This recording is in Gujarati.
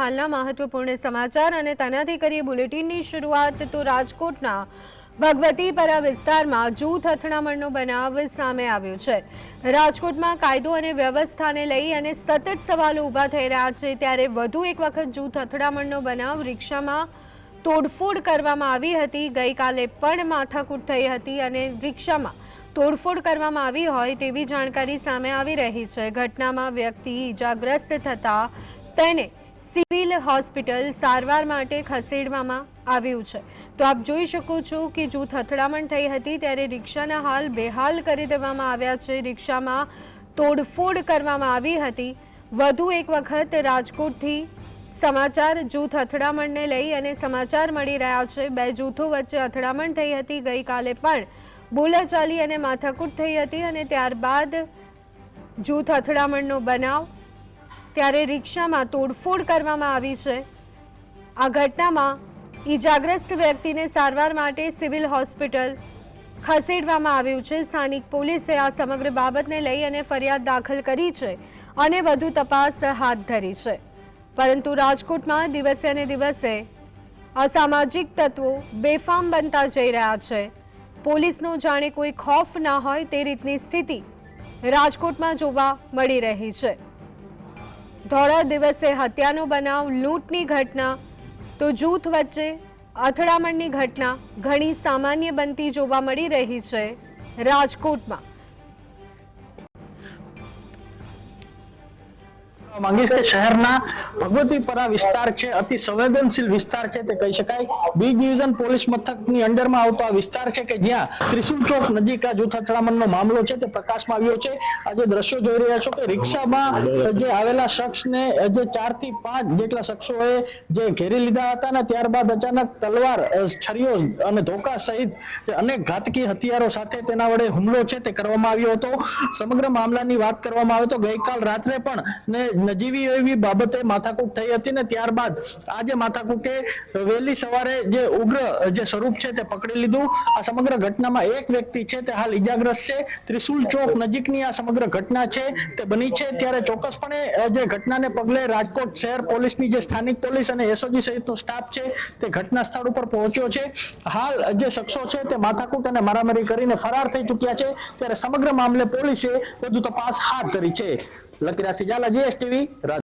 हालना महत्वपूर्ण समाचार અને તેનાથી કરીએ બુલેટિનની શરૂઆત। તો રાજકોટના ભગવતીપરા વિસ્તારમાં જૂથ અથડામણનો બનાવ સામે આવ્યો છે। રાજકોટમાં કાયદો અને વ્યવસ્થાને લઈ અને સતત સવાલો ઊભા થઈ રહ્યા છે, ત્યારે વધુ એક વખત જૂથ અથડામણનો બનાવ રિક્ષામાં તોડફોડ કરવામાં આવી હતી। ગઈકાલે પણ માથાકૂટ થઈ હતી અને રિક્ષામાં તોડફોડ કરવામાં આવી હોય તેવી જાણકારી સામે આવી રહી છે। ઘટનામાં વ્યક્તિ ઈજાગ્રસ્ત થતા તેને સિવિલ હોસ્પિટલ સારવાર માટે ખસેડવામાં આવ્યું છે। તો આપ જોઈ શકો છો કે જૂથ અથડામણ થઈ હતી ત્યારે રિક્ષાના હાલ બેહાલ કરી દેવામાં આવ્યા છે। રિક્ષામાં તોડફોડ કરવામાં આવી હતી। વધુ એક વખત રાજકોટથી સમાચાર જૂથ અથડામણને લઈ અને સમાચાર મળી રહ્યા છે। બે જૂથો વચ્ચે અથડામણ થઈ હતી। ગઈકાલે પણ બોલાચાલી અને માથાકૂટ થઈ હતી અને ત્યારબાદ જૂથ અથડામણનો બનાવ, ત્યારે રિક્ષામાં તોડફોડ કરવામાં આવી છે। આ ઘટનામાં ઈજાગ્રસ્ત વ્યક્તિને સારવાર માટે સિવિલ હોસ્પિટલ ખસેડવામાં આવ્યું છે। સ્થાનિક પોલીસે આ સમગ્ર બાબતને લઈ અને ફરિયાદ દાખલ કરી છે અને વધુ તપાસ હાથ ધરી છે। પરંતુ રાજકોટમાં દિવસે ને દિવસે અસામાજિક તત્વો બેફામ બનતા જઈ રહ્યા છે। પોલીસનો જાણે કોઈ ખોફ ના હોય તે રીતની સ્થિતિ રાજકોટમાં જોવા મળી રહી છે। ધોળા દિવસે હત્યાનો બનાવ, લૂંટની ઘટના, તો જૂથ વચ્ચે અથડામણની ઘટના ઘણી સામાન્ય બનતી જોવા મળી રહી છે રાજકોટમાં। માંગીશ કે શહેરના ભગવતીપરા વિસ્તાર છે, અતિ સંવેદનશીલ વિસ્તાર છે તે કહી શકાય। બી ડિવિઝન પોલીસ મથકની અંડરમાં આવતો આ વિસ્તાર છે કે જ્યાં ત્રિશુલ ચોક નજીક આ જૂથ અથડામણનો મામલો છે તે પ્રકાશમાં આવ્યો છે। આજે દ્રશ્યો જોઈ રહ્યા છો કે રિક્ષામાં જે આવેલા શખ્સને જે 4 થી 5 જેટલા શખ્સોએ જે ઘેરી લીધા હતા ને ત્યારબાદ અચાનક તલવાર, છરીઓ અને ધોકા સહિત અનેક ઘાતકી હથિયારો સાથે તેના વડે હુમલો છે તે કરવામાં આવ્યો હતો। સમગ્ર મામલાની વાત કરવામાં આવે તો ગઈકાલ રાત્રે પણ નજીવી એવી બાબતે માથાકૂટ થઈ હતી ને ત્યારબાદ આજે માથાકૂટે વહેલી સવારે જે ઉગ્ર જે સ્વરૂપ છે તે પકડી લીધું। આ સમગ્ર ઘટનામાં એક વ્યક્તિ છે તે હાલ ઈજાગ્રસ્ત છે। ત્રિશુલ ચોક નજીકની આ સમગ્ર ઘટના છે તે બની છે, ત્યારે ચોક્કસપણે જે ઘટનાને પગલે રાજકોટ શહેર પોલીસની જે સ્થાનિક પોલીસ અને એસઓજી સહિતનો સ્ટાફ છે તે ઘટના સ્થળ ઉપર પહોંચ્યો છે। હાલ જે શખ્સો છે તે માથાકૂટ અને મારામારી કરીને ફરાર થઈ ચૂક્યા છે, ત્યારે સમગ્ર મામલે પોલીસે વધુ તપાસ હાથ ધરી છે। લકીરાજ ઝાલા, GSTV।